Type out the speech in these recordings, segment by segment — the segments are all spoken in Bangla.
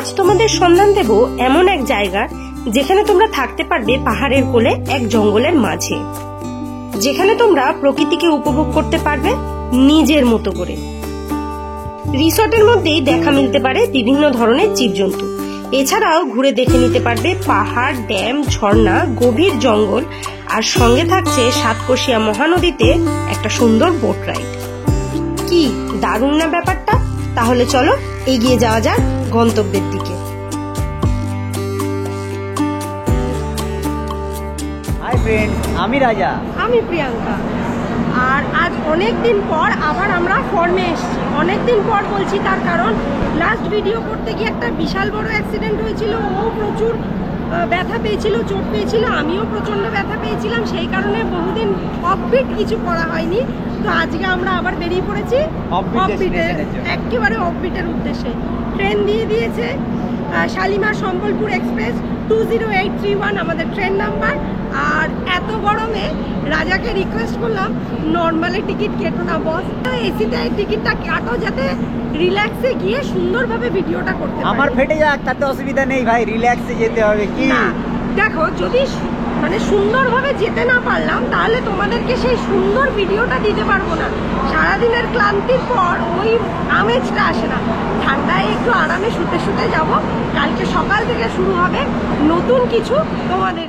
আজ তোমাদের সন্ধান দেব এমন এক জায়গা যেখানে তোমরা থাকতে পারবে পাহাড়ের কোলে এক জঙ্গলের মাঝে, যেখানে তোমরা প্রকৃতিকে উপভোগ করতে পারবে নিজের মতো করে। রিসর্টের মধ্যেই দেখা মিলতে পারে বিভিন্ন ধরনের জীবজন্তু। এছাড়াও ঘুরে দেখে নিতে পারবে পাহাড়, ড্যাম, ঝর্ণা, গভীর জঙ্গল, আর সঙ্গে থাকছে সাতকোশিয়া মহানদীতে একটা সুন্দর বোট রাইড। কি দারুণ না ব্যাপারটা? তাহলে চলো এগিয়ে যাওয়া যাক গন্তব্যের দিকে। হাই ফ্রেন্ড, আমি রাজা। আমি প্রিয়াঙ্কা। আর আজ অনেক দিন পর আবার আমরা ফর্মে এসেছি। অনেক দিন পর বলছি তার কারণ লাস্ট ভিডিও করতে গিয়ে একটা বিশাল বড় অ্যাক্সিডেন্ট হয়েছিল। ও প্রচুর ব্যথা পেয়েছিল, চোট পেয়েছিল, আমিও প্রচন্ড ব্যথা পেয়েছিলাম। সেই কারণে বহুদিন অফবিট কিছু করা হয়নি। তো আজকে আমরা আবার বেরিয়ে পড়েছি একেবারে অফবিটের উদ্দেশ্যে। ট্রেন দিয়ে দিয়েছে শালিমার সম্বলপুর এক্সপ্রেস 20831 আমাদের ট্রেন নাম্বার। আর এত গরমে রাজাকে রিকোয়েস্ট করলাম নর্মালে টিকিট কেটো না বস, এসিতে টিকিটটা কাটো যাতে রিল্যাক্সে গিয়ে সুন্দরভাবে ভিডিওটা করতে পারি। আমার ফেটে যাক তাতে অসুবিধা নেই ভাই, রিল্যাক্সে যেতে হবে। কি দেখো, যদি মানে সুন্দরভাবে যেতে না পারলাম তাহলে তোমাদেরকে সেই সুন্দর ভিডিওটা দিতে পারবো না। সারাদিনের ক্লান্তির পর ওই আমেজটা আসে না। ঠান্ডায় একটু আরামে শুতে শুতে যাব। কালকে সকাল থেকে শুরু হবে নতুন কিছু তোমাদের।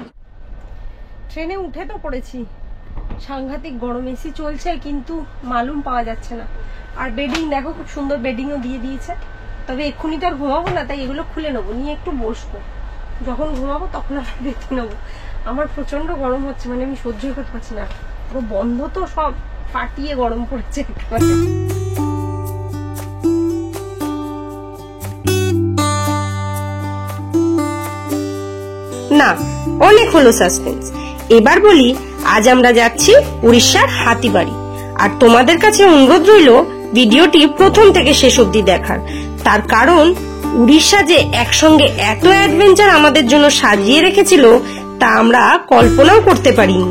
ট্রেনে উঠে তো পড়েছি, সাংঘাতিক গরম, এসি চলছে কিন্তু মালুম পাওয়া যাচ্ছে না। আর বেডিং দেখো, খুব সুন্দর বেডিংও দিয়ে দিয়েছে। তবে এক্ষুনি তো আর ঘুমাবো না, তাই এগুলো খুলে নেবো, নিয়ে একটু বসবো। যখন ঘুমাবো তখন আমি দেখে নেবো। আমার প্রচন্ড গরম হচ্ছে, মানে আমি সহ্য করতে পারছি না। পুরো বন্ধ তো, সব ফাটিয়ে গরম পড়ছে একেবারে। না, অনেক হলো সাসপেন্স। এবার বলি, আজ আমরা যাচ্ছি উড়িষ্যার হাতিবাড়ি। আর তোমাদের কাছে অনুরোধ রইল ভিডিওটি প্রথম থেকে শেষ অবধি দেখার। তার কারণ উড়িষ্যা যে একসঙ্গে এত অ্যাডভেঞ্চার আমাদের জন্য সাজিয়ে রেখেছিল তা আমরা কল্পনাও করতে পারিনি।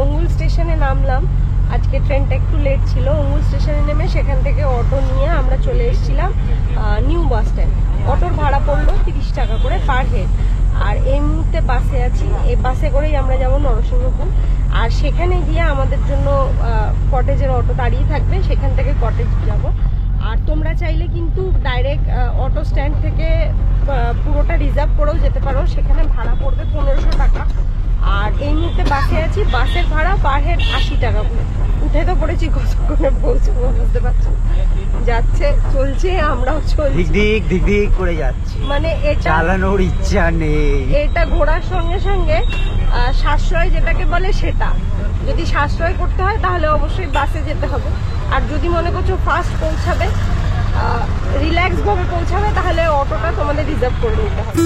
অঙ্গুল স্টেশনে নামলাম। আজকে ট্রেনটা একটু লেট ছিল। অঙ্গুল স্টেশনে নেমে সেখান থেকে অটো নিয়ে আমরা চলে এসেছিলাম নিউ বাস স্ট্যান্ড। অটোর ভাড়া পড়লো 30 টাকা করে পার হেড। আর এই মুহূর্তে বাসে আছি। এই বাসে করেই আমরা যাবো নরসিংহপুর। আর সেখানে গিয়ে আমাদের জন্য কটেজের অটো দাঁড়িয়ে থাকবে, সেখান থেকে কটেজ যাব। আর তোমরা চাইলে কিন্তু ডাইরেক্ট অটো স্ট্যান্ড থেকে পুরোটা রিজার্ভ করেও যেতে পারো, সেখানে ভাড়া পড়বে 1500 টাকা। আর এই মুহূর্তে বাসে আছি, বাসের ভাড়া পার হেড 80 টাকা করে। উঠে তো পড়েছি, কতক্ষণে পৌঁছবো বুঝতে পারছি। যাচ্ছে, চলছে, আমরাও চলছি, ধিক ধিক করে যাচ্ছি। মানে এটা চালানোর ইচ্ছা নেই। এটা ঘোরার সঙ্গে সঙ্গে সাশ্রয় যেটাকে বলে সেটা, যদি সাশ্রয় করতে হয় তাহলে অবশ্যই বাসে যেতে হবে। আর যদি মনে করছো ফাস্ট পৌঁছাবে, রিল্যাক্স ভাবে পৌঁছাবে, তাহলে অটোটা তোমাদের রিজার্ভ করে নিতে হবে।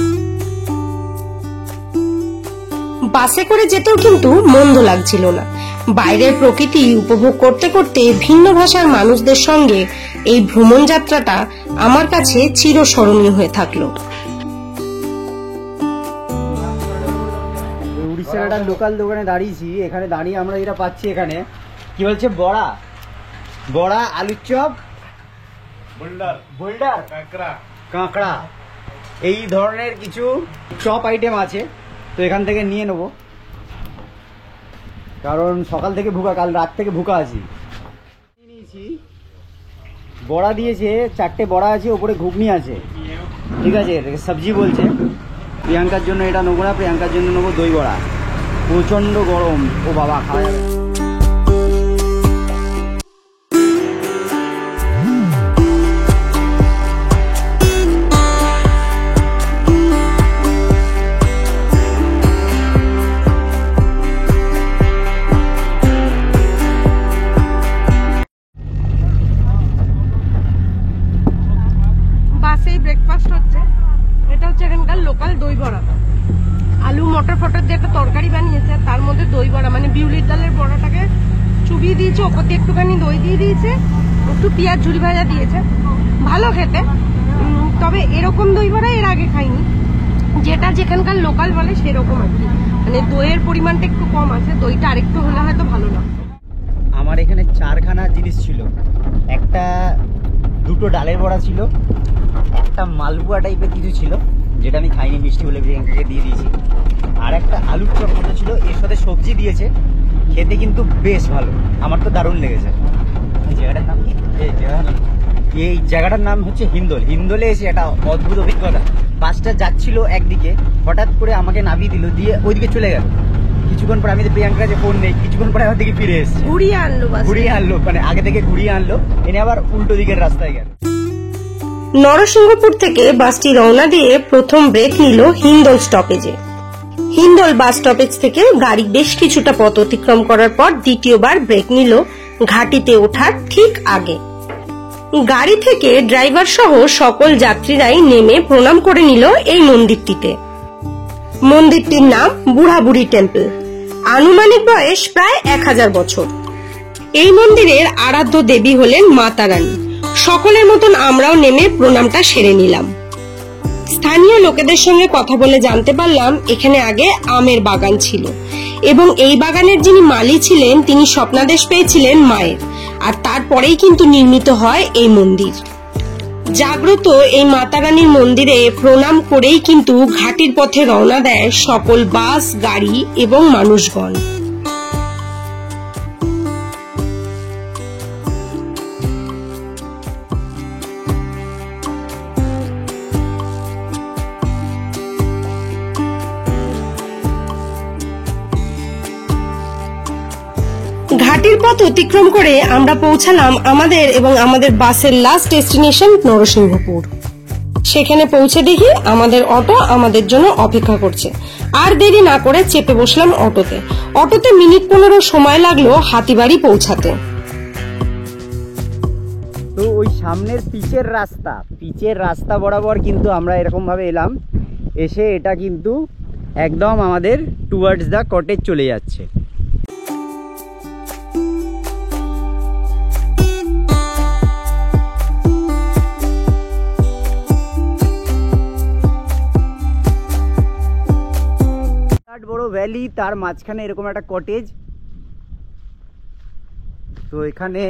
বাসে করে যেতেও কিন্তু মন্দ লাগছিল না। বাইরের প্রকৃতি উপভোগ করতে করতে ভিন্ন ভাষার মানুষদের সঙ্গে এই ভ্রমণ যাত্রাটা আমার কাছে চিরস্মরণীয় হয়ে থাকলো। উড়িষ্যার একটা লোকাল দোকানে দাঁড়িয়েছি। এখানে দাঁড়িয়ে আমরা যেটা পাচ্ছি, এখানে কি বলছে, বড়া, বড়া, আলুর চপ, বোল্ডার, কাঁকড়া, এই ধরনের কিছু চপ আইটেম আছে। তো এখান থেকে নিয়ে নেবো, কারণ সকাল থেকে ভুকা, কাল রাত থেকে ভুকা আছি। নিয়েছি, বড়া দিয়েছে, 4টে বড়া আছে, ওপরে ঘুগনি আছে, ঠিক আছে, সবজি বলছে। প্রিয়াঙ্কার জন্য এটা নেবো না, প্রিয়াঙ্কার জন্য নেবো দই বড়া। প্রচণ্ড গরম, ও বাবা, খাওয়া যাবে। ব্রেকফাস্ট হচ্ছে, এটা হচ্ছে এখানকার লোকাল দই বড়া। আলু মটর ফটর দিয়ে একটা তরকারি বানিয়েছে, তার মধ্যে দই বড়া, মানে বিউলির ডালের বড়াটাকে চুবিয়ে দিয়েছে, ওপর দিয়ে একটুখানি দই দিয়ে দিয়েছে, একটু পেঁয়াজ ঝুরি ভাজা দিয়েছে। ভালো খেতে, তবে এরকম দই বড়া এর আগে খাইনি। যেটা যেখানকার লোকাল বলে সেরকম আর কি, মানে দইয়ের পরিমাণটা একটু কম আছে, দইটা আরেকটু হলে হয়তো ভালো লাগতো। আমার এখানে 4খানা জিনিস ছিল, একটা 2টো ডালের বড়া ছিল, একটা মালপুয়া টাইপের কিছু ছিল যেটা আমি খাইনি, মিষ্টি বলে প্রিয়াঙ্কাকে দিয়ে দিয়েছি, আর একটা আলুর চপ মতো ছিল, এর সাথে সবজি দিয়েছে, খেতে কিন্তু বেশ ভালো, আমার তো দারুণ লেগেছে। এই জায়গাটার নাম কি? এই জায়গাটার নাম হচ্ছে হিন্দোল। হিন্দোলে এসে একটা অদ্ভুত অভিজ্ঞতা, বাসটা যাচ্ছিল একদিকে, হঠাৎ করে আমাকে নামিয়ে দিল, দিয়ে ওইদিকে চলে গেল। কিছুক্ষণ পরে আমি তো প্রিয়াঙ্কার কাছে ফোন নেই, কিছুক্ষণ পরে আমার দিকে ফিরে এসেছে, ঘুরিয়ে আনলো, মানে আগে থেকে ঘুরিয়ে আনলো, এনে আবার উল্টো দিকের রাস্তায় গেল। নরসিংহপুর থেকে বাসটি রওনা দিয়ে প্রথম ব্রেক নিল হিন্দোল স্টপেজে। হিন্দোল বাস স্টপেজ থেকে গাড়ি বেশ কিছুটা পথ অতিক্রম করার পর দ্বিতীয়বার ব্রেক নিল ঘাটিতে ওঠার ঠিক আগে। গাড়ি থেকে ড্রাইভার সহ সকল যাত্রীরাই নেমে প্রণাম করে নিল এই মন্দিরটিতে। মন্দিরটির নাম বুড়াবুড়ি টেম্পল, আনুমানিক বয়স প্রায় 1000 বছর। এই মন্দিরের আরাধ্য দেবী হলেন মা তারানী। সকলের মতন আমরাও নেমে প্রণামটা সেরে নিলাম। স্থানীয় লোকেদের সঙ্গে কথা বলে জানতে পারলাম এখানে আগে আমের বাগান ছিল এবং এই বাগানের যিনি মালি ছিলেন তিনি স্বপ্নাদেশ পেয়েছিলেন মায়ের, আর তারপরেই কিন্তু নির্মিত হয় এই মন্দির। জাগ্রত এই মাতারানীর মন্দিরে প্রণাম করেই কিন্তু ঘাটির পথে রওনা দেয় সকল বাস, গাড়ি এবং মানুষগণ। ঘাটির পথ অতিক্রম করে আমরা পৌঁছালাম আমাদের এবং আমাদের বাসের লাস্ট ডেস্টিনেশন নরসিংহপুর। সেখানে পৌঁছে দেখি আমাদের অটো আমাদের জন্য অপেক্ষা করছে। আর দেরি না করে চেপে বসলাম অটোতে। অটোতে মিনিট 15 সময় লাগলো হাতিবাড়ি পৌঁছাতে। তো ওই সামনের পিচের রাস্তা বরাবর কিন্তু আমরা এরকম ভাবে এলাম, এসে এটা কিন্তু একদম আমাদের টুয়ার্ডস দ্য কটেজ চলে যাচ্ছে। বড় ভ্যালি, তার মাঝখানে এরকম একটা কটেজ। তো এখানে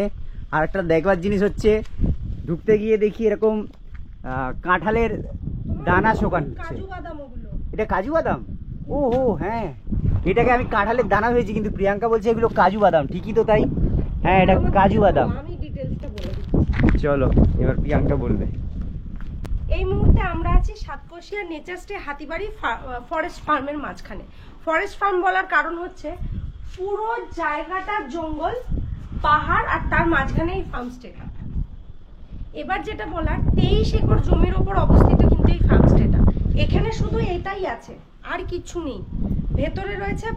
আর একটা দেখবার জিনিস হচ্ছে, ঢুকতে গিয়ে দেখি এরকম কাঁঠালের দানা শোকানো হচ্ছে। এটা কাজু বাদাম? ও হো হ্যাঁ, এটাকে আমি কাঁঠালের দানা হয়েছি, কিন্তু প্রিয়াঙ্কা বলছে এগুলো কাজু বাদাম। ঠিকই তো তাই, হ্যাঁ এটা কাজু বাদাম। চলো এবার প্রিয়াঙ্কা বলবে। এই মুহূর্তে আমরা আছি Satkosia nature stay Hatibari forest ফার্মের মাঝখানে। ফরেস্ট ফার্ম বলার কারণ হচ্ছে পুরো জায়গাটা জঙ্গল, পাহাড়, আর তার মাঝখানে এই ফার্ম স্টেটা। এবার যেটা বলার, 23 একর জমির ওপর অবস্থিত কিন্তু এই ফার্ম স্টেটা। এখানে শুধু এটাই আছে, আর কিছু নেই। ভেতরে রয়েছে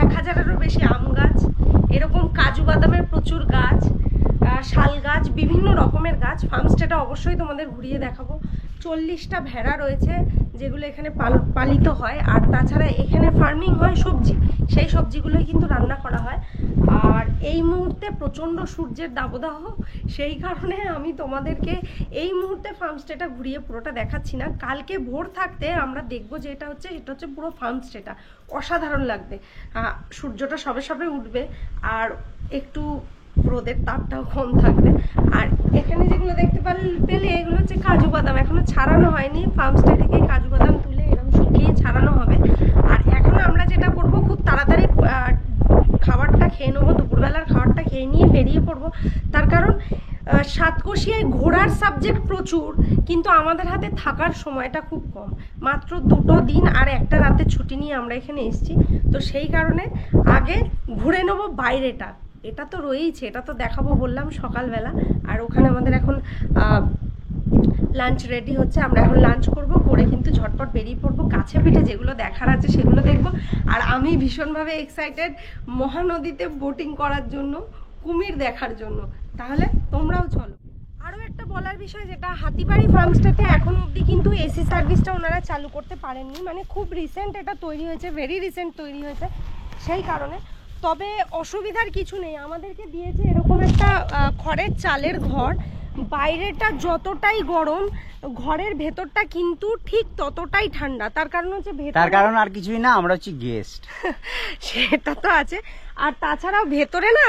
1000-এরও বেশি আম গাছ, এরকম কাজু বাদামের প্রচুর গাছ, শাল গাছ, বিভিন্ন রকমের গাছ। ফার্ম স্টেটা অবশ্যই তোমাদের ঘুরিয়ে দেখাবো। 40টা ভেড়া রয়েছে যেগুলো এখানে পালিত হয়, আর তাছাড়া এখানে ফার্মিং হয় সবজি, সেই সবজিগুলোই কিন্তু রান্না করা হয়। আর এই মুহূর্তে প্রচন্ড সূর্যের দাবদাহ, সেই কারণে আমি তোমাদেরকে এই মুহূর্তে ফার্ম স্টেটা ঘুরিয়ে পুরোটা দেখাচ্ছি না। কালকে ভোর থাকতে আমরা দেখবো যে এটা হচ্ছে পুরো ফার্ম স্টেটা। অসাধারণ লাগবে, সূর্যটা সবে সবে উঠবে আর একটু রোদের তাপটাও কম থাকবে। আর এখানে যেগুলো দেখতে পেলে এগুলো হচ্ছে কাজু বাদাম, এখনো ছাড়ানো হয়নি। ফার্ম স্টে থেকে কাজু বাদাম তুলে এরকম শুকিয়ে ছাড়ানো হবে। আর এখন আমরা যেটা করব, খুব তাড়াতাড়ি খাবারটা খেয়ে নেবো, দুপুরবেলার খাবারটা খেয়ে নিয়ে বেরিয়ে পড়বো। তার কারণ সাতকোশিয়ায় ঘোরার সাবজেক্ট প্রচুর, কিন্তু আমাদের হাতে থাকার সময়টা খুব কম, মাত্র 2 দিন আর একটা রাতে ছুটি নিয়ে আমরা এখানে এসেছি। তো সেই কারণে আগে ঘুরে নেবো বাইরেটা। এটা তো রয়েইছে, এটা তো দেখাবো বললাম সকালবেলা। আর ওখানে আমাদের এখন লাঞ্চ রেডি হচ্ছে, আমরা এখন লাঞ্চ করব, করে কিন্তু ঝটপট বেরিয়ে পড়বো। কাছে পিঠে যেগুলো দেখার আছে সেগুলো দেখবো। আর আমি ভীষণভাবে এক্সাইটেড মহানদীতে বোটিং করার জন্য, কুমির দেখার জন্য। তাহলে তোমরাও চলো। আরও একটা বলার বিষয়, যেটা হাতিবাড়ি ফার্মস্টেতে এখন অবধি কিন্তু এসি সার্ভিসটা ওনারা চালু করতে পারেননি, মানে খুব রিসেন্ট এটা তৈরি হয়েছে, ভেরি রিসেন্ট তৈরি হয়েছে, সেই কারণে। তবে অসুবিধার কিছু নেই, আমাদেরকে দিয়েছে এরকম একটা খড়ের চালের ঘর, বাইরেটা যতটাই গরম ঘরের ভেতরটা কিন্তু ঠিক ততটাই ঠান্ডা। তার কারণ হচ্ছে তার কারণ আর কিছুই না, আমরা হচ্ছে গেস্ট। সেটা তো আছে, আর তাছাড়াও ভেতরে না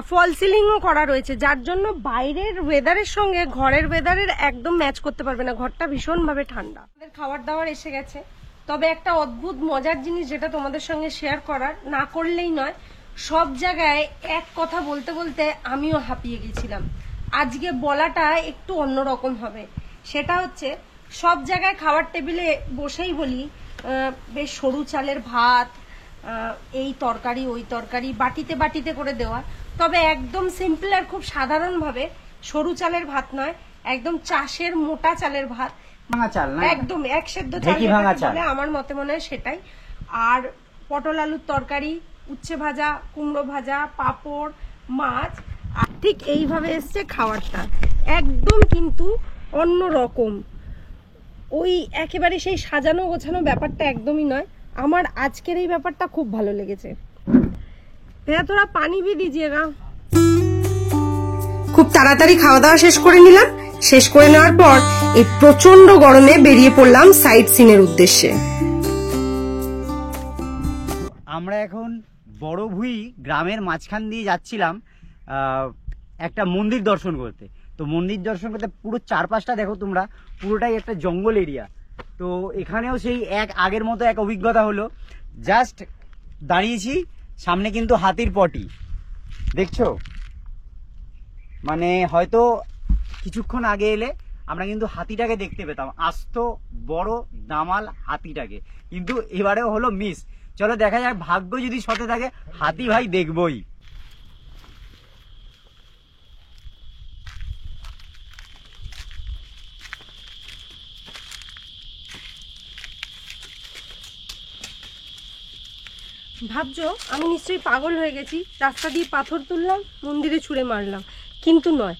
ফল সিলিংও করা রয়েছে, যার জন্য বাইরের ওয়েদারের সঙ্গে ঘরের ওয়েদারের একদম ম্যাচ করতে পারবে না, ঘরটা ভীষণভাবে ঠান্ডা। আমাদের খাবার দাবার এসে গেছে, তবে একটা অদ্ভুত মজার জিনিস যেটা তোমাদের সঙ্গে শেয়ার করার না করলেই নয়, সব জায়গায় এক কথা বলতে বলতে আমিও হাঁপিয়ে গেছিলাম। আজকে বলাটা একটু অন্যরকম হবে, সেটা হচ্ছে সব জায়গায় খাবার টেবিলে বসেই বলি বেশ সরু চালের ভাত, এই তরকারি ওই তরকারি বাটিতে বাটিতে করে দেওয়া, তবে একদম সিম্পল আর খুব সাধারণভাবে সরু চালের ভাত নয়, একদম চাষের মোটা চালের ভাত, ভাঙা চাল না, একদম এক সেদ্ধ চাল বলে আমার মতে মনে হয় সেটাই। আর পটল আলুর তরকারি, উচ্ছে ভাজা, কুমড়ো ভাজা, পাঁপড়, মাছ, আর ঠিক এইভাবে এসছে খাবারটা, একদম কিন্তু অন্য রকম। ওই একেবারে সেই সাজানো গোছানো ব্যাপারটা একদমই নয়। আমার আজকের এই ব্যাপারটা খুব ভালো লেগেছে। ভैया थोड़ा पानी भी दीजिएगा। খুব তাড়াতাড়ি খাওয়া দাওয়া শেষ করে নিলাম। শেষ করে নেওয়ার পর এই প্রচন্ড গরমে বেরিয়ে পড়লাম সাইট সিনের উদ্দেশ্যে। আমরা এখন বড়ভুই গ্রামের মাঝখান দিয়ে যাচ্ছিলাম একটা মন্দির দর্শন করতে। তো মন্দির দর্শন করতে পুরো চারপাশটা দেখো তোমরা, পুরোটাই একটা জঙ্গল এরিয়া। তো এখানেও সেই আগের মতো এক অভিজ্ঞতা হলো, জাস্ট দাঁড়িয়েছি, সামনে কিন্তু হাতির পটি দেখছো, মানে হয়তো কিছুক্ষণ আগে এলে আমরা কিন্তু হাতিটাকে দেখতে পেতাম, আস্ত বড় দামাল হাতিটাকে, কিন্তু এবারেও হলো মিস। চলো দেখা যাক, ভাগ্য যদি সতে থাকে হাতি ভাই দেখবই। ভাবছো আমি নিশ্চয়ই পাগল হয়ে গেছি, রাস্তা দিয়ে পাথর তুললাম, মন্দিরে ছুঁড়ে মারলাম, কিন্তু নয়,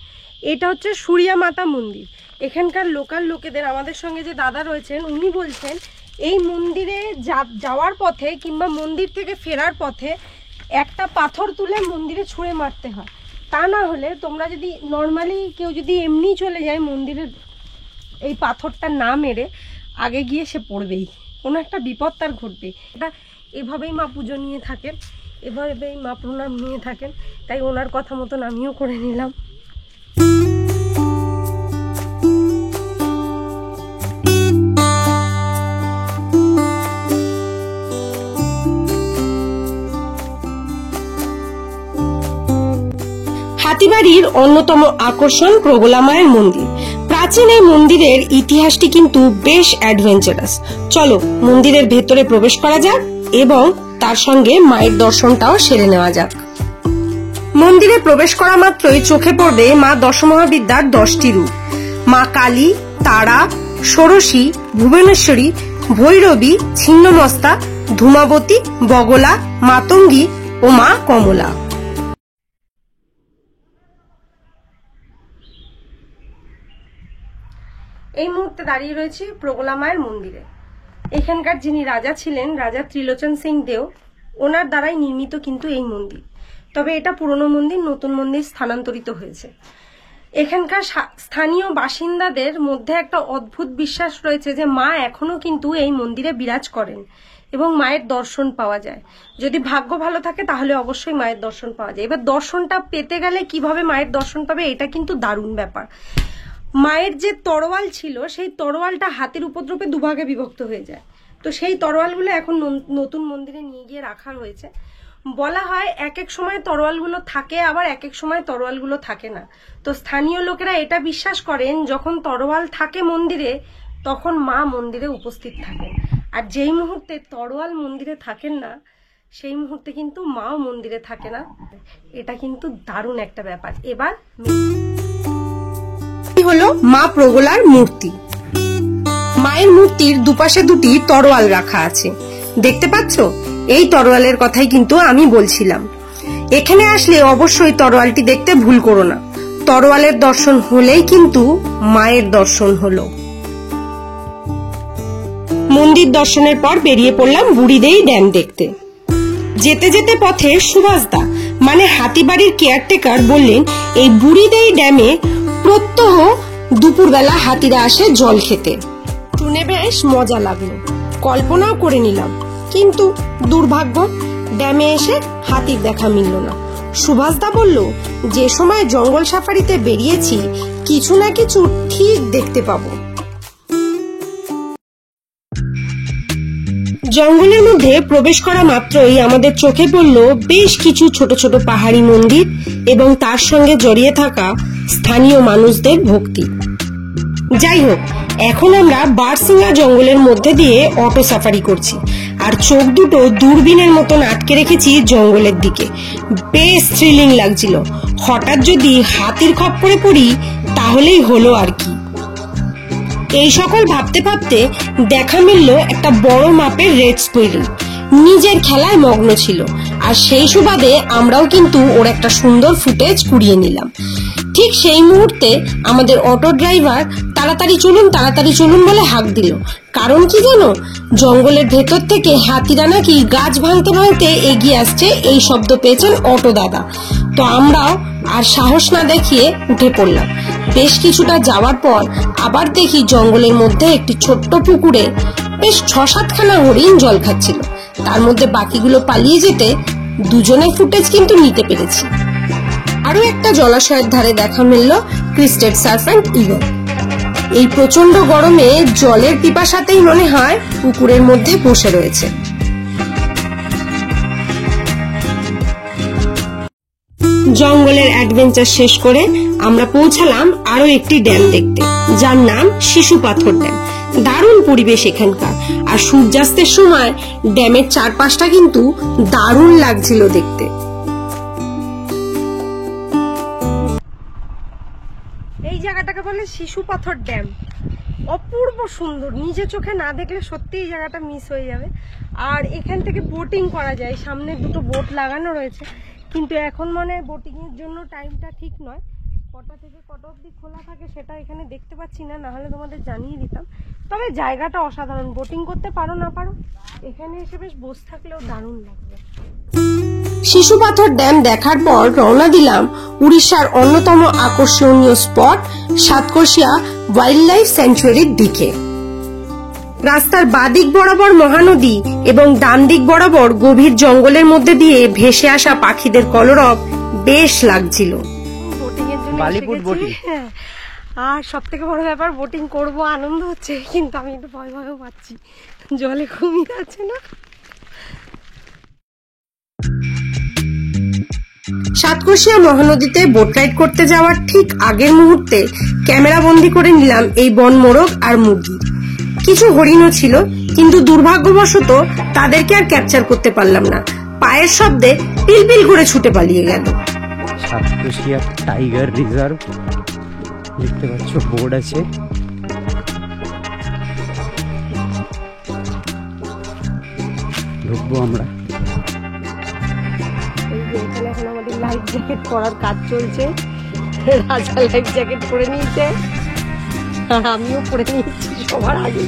এটা হচ্ছে সূর্যা মাতা মন্দির। এখানকার লোকাল লোকেদের, আমাদের সঙ্গে যে দাদা রয়েছেন উনি বলছেন এই মন্দিরে যাওয়ার পথে কিংবা মন্দির থেকে ফেরার পথে একটা পাথর তুলে মন্দিরে ছুঁড়ে মারতে হয়, তা না হলে তোমরা যদি নর্মালি কেউ যদি এমনি চলে যায় মন্দিরের এই পাথরটা না মেরে আগে গিয়ে সে পড়বেই, কোনো একটা বিপদ তার ঘটবে। এটা এভাবেই মা পুজো নিয়ে থাকেন, এভাবেই মা প্রণাম নিয়ে থাকেন, তাই ওনার কথা মতন আমিও করে নিলাম। হাতিবাড়ির অন্যতম আকর্ষণ প্রগলা মায়ের মন্দির। প্রাচীন এই মন্দিরের ইতিহাসটি কিন্তু বেশ অ্যাডভেঞ্চারাস। চলো মন্দিরের ভেতরে প্রবেশ করা যাক এবং তার সঙ্গে মায়ের দর্শনটাও সেরে নেওয়া যাক। মন্দিরে প্রবেশ করা মাত্রই চোখে পড়বে মা দশমহাবিদ্যার 10টি রূপ: মা কালী, তারা, ষোড়শী, ভুবনেশ্বরী, ভৈরবী, ছিন্নমস্তা, ধূমাবতী, বগলা, মাতঙ্গী ও মা কমলা। এই মুহূর্তে দাঁড়িয়ে রয়েছি প্রগলা মায়ের মন্দিরে। এখানকার যিনি রাজা ছিলেন, রাজা ত্রিলোচন সিং দেও, ওনার দ্বারাই নির্মিত কিন্তু এই মন্দির। তবে এটা পুরনো মন্দির, নতুন মন্দির স্থানান্তরিত হয়েছে। এখানকার স্থানীয় বাসিন্দাদের মধ্যে একটা অদ্ভুত বিশ্বাস রয়েছে যে মা এখনো কিন্তু এই মন্দিরে বিরাজ করেন এবং মায়ের দর্শন পাওয়া যায়। যদি ভাগ্য ভালো থাকে তাহলে অবশ্যই মায়ের দর্শন পাওয়া যায়। এবার দর্শনটা পেতে গেলে কিভাবে মায়ের দর্শন পাবে, এটা কিন্তু দারুণ ব্যাপার। মায়ের যে তরোয়াল ছিল সেই তরোয়ালটা হাতির উপদ্রবে দুভাগে বিভক্ত হয়ে যায়। তো সেই তরোয়ালগুলো এখন নতুন মন্দিরে নিয়ে গিয়ে রাখা হয়েছে। বলা হয় এক এক সময় তরোয়ালগুলো থাকে, আবার এক এক সময় তরোয়ালগুলো থাকে না। তো স্থানীয় লোকেরা এটা বিশ্বাস করেন যখন তরোয়াল থাকে মন্দিরে তখন মা মন্দিরে উপস্থিত থাকেন, আর যেই মুহূর্তে তরোয়াল মন্দিরে থাকেন না সেই মুহূর্তে কিন্তু মাও মন্দিরে থাকে না। এটা কিন্তু দারুণ একটা ব্যাপার। এবার হলো মা প্রগলার মূর্তি। মায়ের মূর্তির দুপাশে দুটি তরোয়াল রাখা আছে, দেখতে পাচ্ছ? এই তরোয়ালের কথাই কিন্তু আমি বলছিলাম। এখানে আসলে অবশ্যই তরোয়ালটি দেখতে ভুল করো না। তরোয়ালের দর্শন হলেই কিন্তু মায়ের দর্শন হলো। মন্দির দর্শনের পর বেরিয়ে পড়লাম বুড়িদেই ড্যাম দেখতে। যেতে যেতে পথে সুভাষদা মানে হাতিবাড়ির কেয়ারটেকার বললেন এই বুড়িদেই ড্যামে প্রত্যহ দুপুরবেলা হাতিরা আসে জল খেতে। শুনে বেশ মজা লাগলো, কল্পনাও করে নিলাম, কিন্তু দুর্ভাগ্য, ড্যামে এসে হাতির দেখা মিলল না। সুভাষদা বলল, যে সময় জঙ্গল সাফারিতে বেরিয়েছি কিছু না কিছু ঠিক দেখতে পাবো। জঙ্গলের মধ্যে প্রবেশ করা মাত্রই আমাদের চোখে পড়ল বেশ কিছু ছোট ছোট পাহাড়ি মন্দির এবং তার সঙ্গে জড়িয়ে থাকা স্থানীয় মানুষদের ভক্তি। যাই হোক, এখন আমরা বারসিঙ্গা জঙ্গলের মধ্যে দিয়ে অটো সাফারি করছি, আর চোখ দুটো দূরবীনের মতন আটকে রেখেছি জঙ্গলের দিকে। বেশ থ্রিলিং লাগছিল। হঠাৎ যদি হাতির খপ্পরে পড়ি তাহলেই হলো আর কি। এই সকল ভাবতে ভাবতে দেখা মিলল একটা বড় মাপের রেড স্কুইরেল। নিজের খেলায় মগ্ন ছিল, আর সেই সুবাদে আমরাও কিন্তু ওর একটা সুন্দর ফুটেজ কুড়িয়ে নিলাম। ঠিক সেই মুহূর্তে আমাদের অটো ড্রাইভার তাড়াতাড়ি চলুন বলে হাঁক দিল। কারণ কি জানো, জঙ্গলের ভেতর থেকে হাতিরা নাকি গাছ ভাঙতে ভাঙতে এগিয়ে আসছে, এই শব্দ পেয়েছেন অটো দাদা। তো আমরাও আর সাহস না দেখিয়ে উঠে পড়লাম। বেশ কিছুটা যাওয়ার পর আবার দেখি জঙ্গলের মধ্যে একটি ছোট্ট পুকুরে বেশ 6-7খানা হরিণ জল খাচ্ছিল। তার মধ্যে বাকিগুলো পালিয়ে যেতে দুজনে ফুটেজ কিন্তু নিতে পেরেছি। আরো একটা জলাশয়ের ধারে দেখা মিলল ক্রিস্টেড সার্পেন্ট ঈগল। এই প্রচন্ড গরমে জলের পিপাসাতেই মনে হয় পুকুরের মধ্যে বসে রয়েছে। জঙ্গলের অ্যাডভেঞ্চার শেষ করে আমরা পৌঁছালাম আরো একটি ড্যাম দেখতে, যার নাম শিশু পাথর ড্যাম। দারুণ পরিবেশ এখানকার, আর সূর্যাস্তের সময় ড্যামের চারপাশটা কিন্তু দারুণ লাগছিল দেখতে। এই জায়গাটাকে বলে শিশু পাথর ড্যাম। অপূর্ব সুন্দর, নিজে চোখে না দেখলে সত্যি এই জায়গাটা মিস হয়ে যাবে। আর এখান থেকে বোটিং করা যায়, সামনে দুটো বোট লাগানো রয়েছে, কিন্তু এখন মানে বোটিং এর জন্য টাইমটা ঠিক নয়। কটা থেকে কটা অবধি খোলা থাকে সেটা এখানে দেখতে পাচ্ছি না, না হলে তোমাদের জানিয়ে দিতাম। তবে জায়গাটা অসাধারণ, বোটিং করতে পারো না পারো, এখানে এসে বেশ বসে থাকলেও দারুণ লাগবে। শিশু পাথর ড্যাম দেখার পর রওনা দিলাম উড়িষ্যার অন্যতম আকর্ষণীয় স্পট সাতকোশিয়া ওয়াইল্ড লাইফ স্যাংচুয়ারির দিকে। রাস্তার বাদিক বরাবর মহানদী এবং ডান দিক বরাবর গভীর জঙ্গলের মধ্যে দিয়ে ভেসে আসা পাখিদের কলরব বেশ লাগছিল। আর সব থেকে বড় ব্যাপার, বোটিং করব, আনন্দ হচ্ছে, কিন্তু আমি একটু ভয় ভয়ও পাচ্ছি, জলে ঘুমিয়ে যাচ্ছে না। সাতকোশিয়া মহানদীতে বোট রাইড করতে যাওয়ার ঠিক আগের মুহূর্তে ক্যামেরা বন্দি করে নিলাম এই বন মোরগ আর মুরগি। কিছু হরিণও ছিল, কিন্তু দুর্ভাগ্যবশত তাদেরকে আর ক্যাপচার করতে পারলাম না। পায়ের শব্দে পিলপিল করে ছুটে পালিয়ে গেল। সাতকোশিয়া টাইগার রিজার্ভ দেখতে পাচ্ছ, বোর্ড আছে। ঢুকবো আমরা। এখানে এখন আমাদের লাইফ জ্যাকেট পরার কাজ চলছে। রাজা লাইফ জ্যাকেট পরে নিয়েছে, আর আমিও পরে নিয়েছি সবার আগে।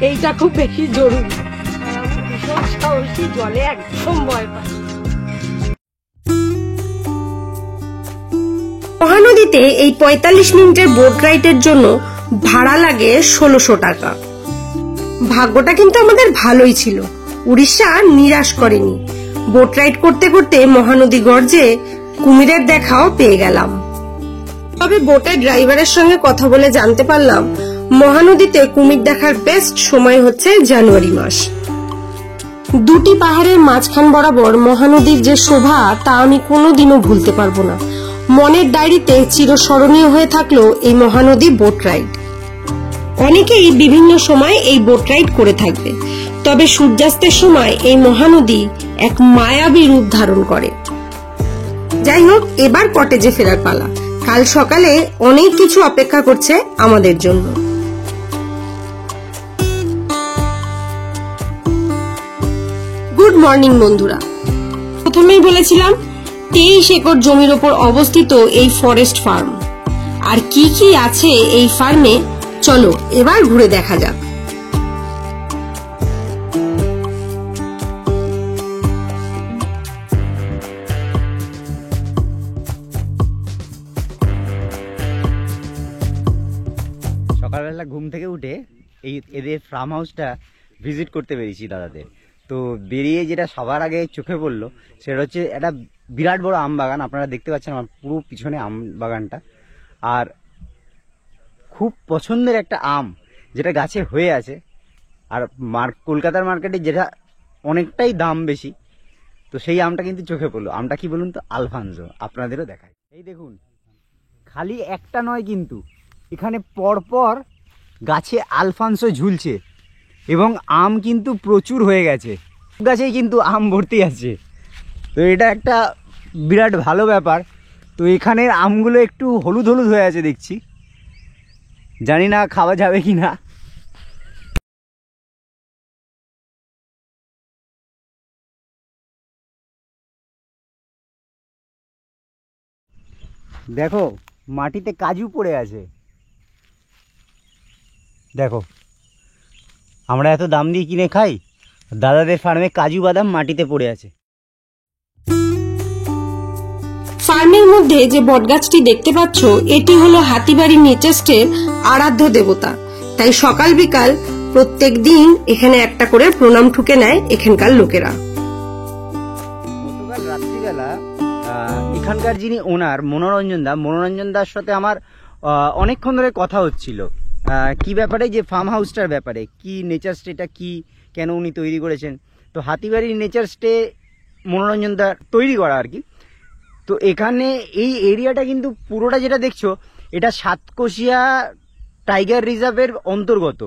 এইটা খুব বেশি জরুরি, আর আমি ভীষণ সাহসী, জলে একদম ভয় পাই। মহানদীতে এই 45 মিনিটের বোট রাইডের জন্য ভাড়া লাগে 1600 টাকা। ভাগ্যটা কিন্তু আমাদের ভালোই ছিল, উড়িষ্যা নিরাশ করেনি। বোট রাইড করতে করতে মহানদী গর্জে কুমিরের দেখাও পেয়ে গেলাম। তবে বোটের ড্রাইভারের সঙ্গে কথা বলে জানতে পারলাম মহানদীতে কুমির দেখার বেস্ট সময় হচ্ছে জানুয়ারি মাস। দুটি পাহাড়ের মাঝখান বরাবর মহানদীর যে শোভা, তা আমি কোনোদিনও ভুলতে পারবো না। মনের ডায়েরিতে চিরস্মরণীয় হয়ে থাকলো এই মহানদী বোট রাইড। অনেকেই বিভিন্ন সময় এই বোট রাইড করে থাকবে, তবে সূর্যাস্তের সময় এই মহানদী এক মায়াবী রূপ ধারণ করে। যাই হোক, এবার কটেজে ফেরার পালা। কাল সকালে অনেক কিছু অপেক্ষা করছে আমাদের জন্য। গুড মর্নিং বন্ধুরা। প্রথমেই বলেছিলাম 23 একর জমির ওপর অবস্থিত এই ফরেস্ট ফার্ম। আর কি কি আছে এই ফার্মে, চলো এবার ঘুরে দেখা যাক। সকালবেলা ঘুম থেকে উঠে এদের ফার্ম হাউসটা ভিজিট করতে পেরেছি দাদাদের। তো বেরিয়ে যেটা সবার আগে চোখে পড়লো সেটা হচ্ছে একটা বিরাট বড় আম বাগান। আপনারা দেখতে পাচ্ছেন আমার পুরো পিছনে আম বাগানটা, আর খুব পছন্দের একটা আম যেটা গাছে হয়ে আছে। আর কলকাতার মার্কেটে যেটা অনেকটাই দাম বেশি, তো সেই আমটা কিন্তু চোখে পড়লো। আমটা কি বলুন তো? আলফানসো। আপনাদেরও দেখায়। এই দেখুন, খালি একটা নয় কিন্তু এখানে পরপর গাছে আলফানসো ঝুলছে এবং আম কিন্তু প্রচুর হয়ে গেছে, গাছেই কিন্তু আম ভর্তি আছে। তো এটা একটা বিরাট ভালো ব্যাপার। তো এখানের আমগুলো একটু হলুদ হলুদ হয়ে আছে দেখছি, জানি না খাওয়া যাবে কি না। দেখো মাটিতে কাজু পড়ে আছে, দেখো আমরা এত দাম দিয়ে কিনে খাই, দাদাদের ফার্মে কাজু বাদাম মাটিতে পড়ে আছে। ফার্মের মধ্যে যে বটগাছটি দেখতে পাচ্ছ, এটি হলো হাতিবাড়ি নেচারস্টের আরাধ্য দেবতা। তাই সকাল বিকাল প্রত্যেক দিন এখানে একটা করে প্রণাম ঠুকে নেয় এখানকার লোকেরা। গতকাল রাত্রিবেলা এখানকার যিনি ওনার মনোরঞ্জন দার সাথে আমার অনেকক্ষণ ধরে কথা হচ্ছিল। কি ব্যাপারে? যে ফার্ম হাউসটার ব্যাপারে, কি নেচার স্টেটা কি, কেন উনি তৈরি করেছেন। তো হাতিবাড়ির নেচার স্টে মনোরঞ্জন দার তৈরি করা আর কি। তো এখানে এই এরিয়াটা কিন্তু পুরোটা যেটা দেখছো, এটা সাতকোশিয়া টাইগার রিজার্ভের অন্তর্গত।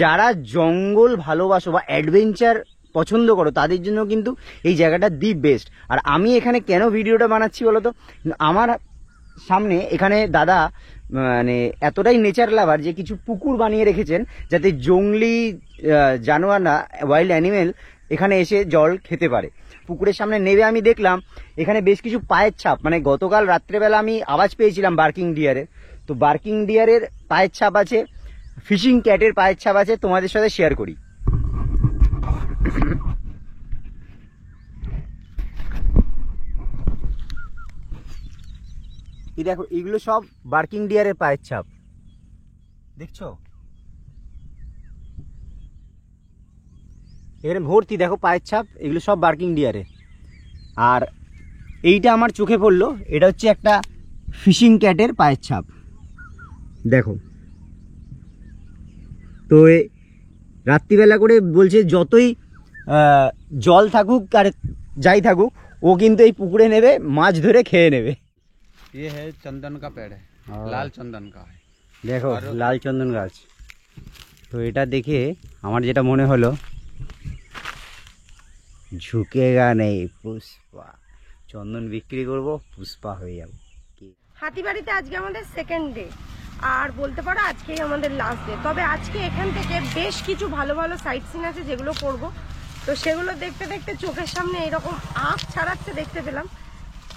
যারা জঙ্গল ভালোবাসো বা অ্যাডভেঞ্চার পছন্দ করো তাদের জন্য কিন্তু এই জায়গাটা দি বেস্ট। আর আমি এখানে কেন ভিডিওটা বানাচ্ছি বলো তো, আমার সামনে এখানে দাদা মানে এতটাই নেচার লাভার যে কিছু পুকুর বানিয়ে রেখেছেন যাতে জংলি জানোয়ার না, ওয়াইল্ড অ্যানিমেল এখানে এসে জল খেতে পারে। পুকুরের সামনে নেমে আমি দেখলাম এখানে বেশ কিছু পায়ের ছাপ, মানে গতকাল রাত্রেবেলা আমি আওয়াজ পেয়েছিলাম বার্কিং ডিয়ারের। তো বার্কিং ডিয়ারের পায়ের ছাপ আছে, ফিশিং ক্যাটের পায়ের ছাপ আছে, তোমাদের সাথে শেয়ার করি। এই দেখো, এগুলো সব বার্কিং ডিয়ারের পায়ের ছাপ, দেখছো? এখানে ভর্তি দেখো পায়ের ছাপ, এগুলো সব বার্কিং ডিয়ারে। আর এইটা আমার চোখে পড়লো, এটা হচ্ছে একটা ফিশিং ক্যাটের পায়ের ছাপ, দেখো। তো রাত্রিবেলা করে বলছে যতই জল থাকুক আর যাই থাকুক, ও কিন্তু এই পুকুরে নেবে, মাছ ধরে খেয়ে নেবে। ये है चंदन का पेड़ है, लाल चंदन का है। দেখো লাল চন্দন গাছ। তো এটা দেখে আমার যেটা মনে হলো, ঝুঁকেগা নেই পুষ্পা, চন্দন বিক্রি করব, পুষ্পা হয়ে যাব। হাতিবাড়িতে আজকে আমাদের সেকেন্ড ডে, আর বলতে পারো আজকেই আমাদের লাস্ট ডে। তবে আজকে এখান থেকে বেশ কিছু ভালো ভালো সাইট সিন আছে যেগুলো করব। তো সেগুলো দেখতে দেখতে চোখের সামনে এরকম আখ ছাড়াচ্ছে দেখতে পেলাম।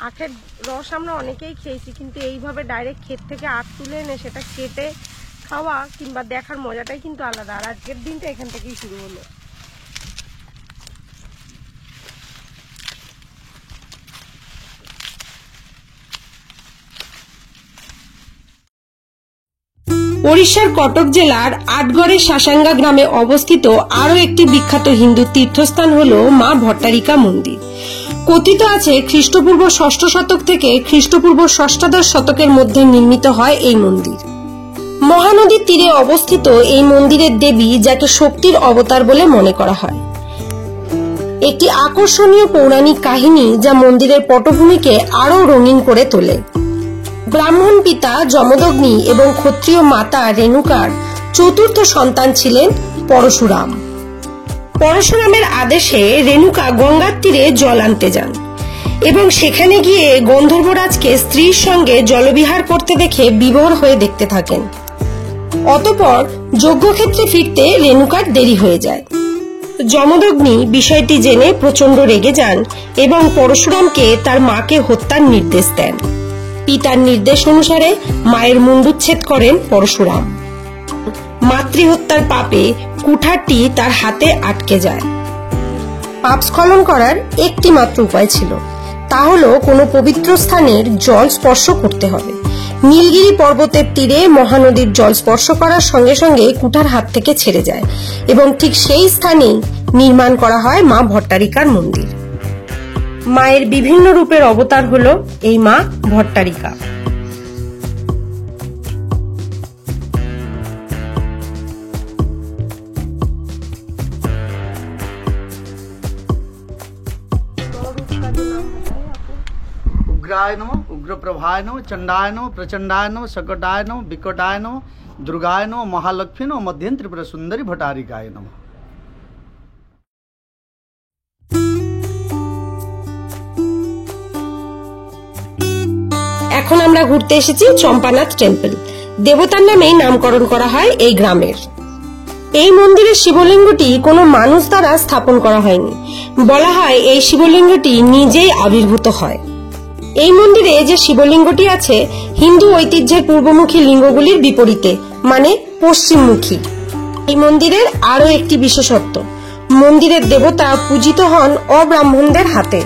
আখের রস আমরা অনেকেই খেয়েছি, কিন্তু এইভাবে ডাইরেক্ট ক্ষেত থেকে আখ তুলে এনে সেটা কেটে খাওয়া কিংবা দেখার মজাটাই কিন্তু আলাদা। আর আজকের দিনটা এখান থেকেই শুরু হলো। ওড়িশার কটক জেলার আটগড়ের শাসাঙ্গা গ্রামে অবস্থিত আরো একটি বিখ্যাত হিন্দু তীর্থস্থান হলো মা ভট্টারিকা মন্দির। কথিত আছে খ্রিস্টপূর্ব ৬ষ্ঠ শতক থেকে খ্রিস্টপূর্ব ষষ্ঠাদশ শতকের মধ্যে নির্মিত হয় এই মন্দির। মহানদীর তীরে অবস্থিত এই মন্দিরের দেবী, যাকে শক্তির অবতার বলে মনে করা হয়। একটি আকর্ষণীয় পৌরাণিক কাহিনী যা মন্দিরের পটভূমিকে আরো রঙিন করে তোলে। ব্রাহ্মণ পিতা যমদগ্নি এবং ক্ষত্রিয় মাতা রেণুকার চতুর্থ সন্তান ছিলেন পরশুরাম। পরশুরামের আদেশে রেণুকা গঙ্গার তীরে জল আনতে যান এবং সেখানে গিয়ে গন্ধর্বরাজকে স্ত্রীর সঙ্গে জলবিহার করতে দেখে বিভোর হয়ে দেখতে থাকেন। অতঃপর যজ্ঞক্ষেত্রে ফিরতে রেণুকার দেরি হয়ে যায়। যমদগ্নি বিষয়টি জেনে প্রচন্ড রেগে যান এবং পরশুরামকে তার মাকে হত্যার নির্দেশ দেন। পিতার নির্দেশ অনুসারে মায়ের মুণ্ডুচ্ছেদ করেন পরশুরাম। মাতৃহত্যার পাপে কুঠারটি তার হাতে আটকে যায়। পাপ স্খলন করার একটি মাত্র উপায় ছিল, তা হলো কোনো পবিত্র স্থানের জল স্পর্শ করতে হবে। নীলগিরি পর্বতের তীরে মহানদীর জল স্পর্শ করার সঙ্গে সঙ্গে কুঠার হাত থেকে ছেড়ে যায় এবং ঠিক সেই স্থানেই নির্মাণ করা হয় মা ভট্টারিকার মন্দির। মায়ের বিভিন্ন রূপের অবতার হলো এই মা ভট্টারিকা। उग्राय नमः, उग्र प्रभाय नमः, चंडाय नमः, प्रचंडाय नमः, सकटाय नमः, विकटाय नमः, दुर्गाय नमः, महालक्ष्मी नमः, मध्यम त्रिपुरा सुंदरी भट्टारिकाय नमः। এখন আমরা ঘুরতে এসেছি চম্পানাথ টেম্পল। দেবতার নামেই নামকরণ করা হয় এই গ্রামের। এই মন্দিরের শিবলিঙ্গটি কোনো মানুষ দ্বারা স্থাপন করা হয়নি। বলা হয় এই শিবলিঙ্গটি নিজেই আবির্ভূত হয়। এই মন্দিরে যে শিবলিঙ্গটি আছে হিন্দু ঐতিহ্যের পূর্বমুখী লিঙ্গগুলির বিপরীতে, মানে পশ্চিমমুখী। এই মন্দিরের আরো একটি বিশেষত্ব, মন্দিরের দেবতা পূজিত হন অব্রাহ্মণদের হাতে।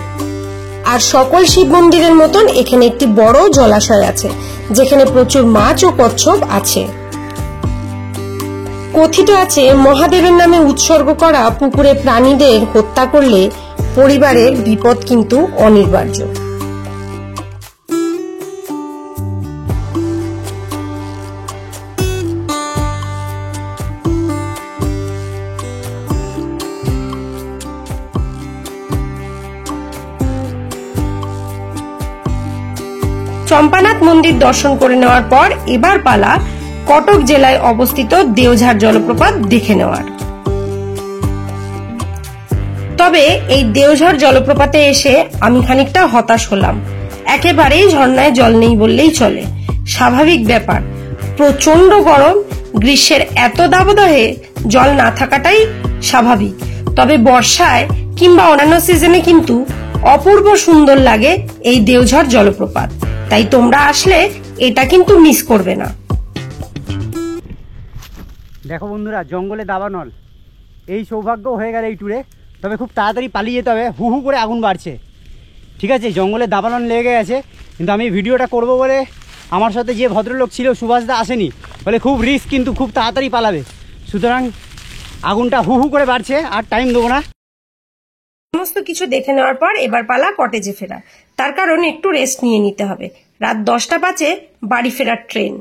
আর সকল শিব মন্দিরের মতন এখানে একটি বড় জলাশয় আছে, যেখানে প্রচুর মাছ ও কচ্ছপ আছে। কথিত আছে মহাদেবের নামে উৎসর্গ করা পুকুরে প্রাণীদের হত্যা করলে পরিবারের বিপদ কিন্তু অনিবার্য। চম্পানাথ মন্দির দর্শন করে নেওয়ার পর এবার পালা কটক জেলায় অবস্থিত দেওঝার জলপ্রপাত দেখে নেওয়ার। তবে এই দেওঝার জলপ্রপাতে এসে আমি খানিকটা হতাশ হলাম। একেবারেই ঝর্ণায় জল নেই বললেই চলে। স্বাভাবিক ব্যাপার, প্রচন্ড গরম, গ্রীষ্মের এত দাবদাহে জল না থাকাটাই স্বাভাবিক। তবে বর্ষায় কিংবা অন্যান্য সিজনে কিন্তু অপূর্ব সুন্দর লাগে এই দেওঝার জলপ্রপাত। তাই তোমরা আসলে এটা কিন্তু মিস করবে না। দেখো বন্ধুরা, জঙ্গলে দাবানল, এই সৌভাগ্য হয়ে গেল এই ট্যুরে। তবে খুব তাড়াতাড়ি পালিয়ে যেতে হবে, হু হু করে আগুন বাড়ছে। ঠিক আছে, জঙ্গলে দাবানল লেগে গেছে, কিন্তু আমি ভিডিওটা করব বলে আমার সাথে যে ভদ্রলোক ছিল সুভাষদা আসেনি, বলে খুব রিস্ক, কিন্তু খুব তাড়াতাড়ি পালাবে। সুতরাং আগুনটা হু হু করে বাড়ছে, আর টাইম দেবো না। সমস্ত কিছু দেখে নেওয়ার পর এবার পালা কটেজে ফেরা। তার কারণ একটু রেস্ট নিয়ে নিতে হবে। রাত 10টা বাজে বাড়ি ফেরার ট্রেন।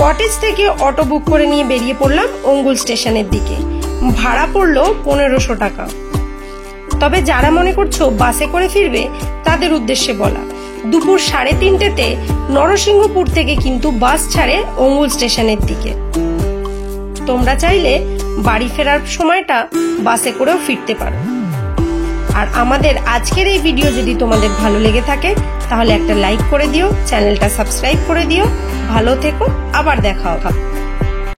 কটেজ থেকে অটো বুক করে নিয়ে বেরিয়ে পড়লাম অঙ্গুল স্টেশনের দিকে। ভাড়া পড়লো 1500 টাকা। তবে যারা মনে করছো বাসে করে ফিরবে তাদের উদ্দেশ্যে বলা, দুপুর 3:30তে নরসিংহপুর থেকে কিন্তু বাস ছাড়ে অঙ্গুল স্টেশনের দিকে। তোমরা চাইলে বাড়ি ফেরার সময়টা বাসে করেও ফিরতে পারো। আর আমাদের আজকের এই ভিডিও যদি তোমাদের ভালো লেগে থাকে তাহলে একটা লাইক করে দিও, চ্যানেলটা সাবস্ক্রাইব করে দিও। ভালো থেকো, আবার দেখা হবে।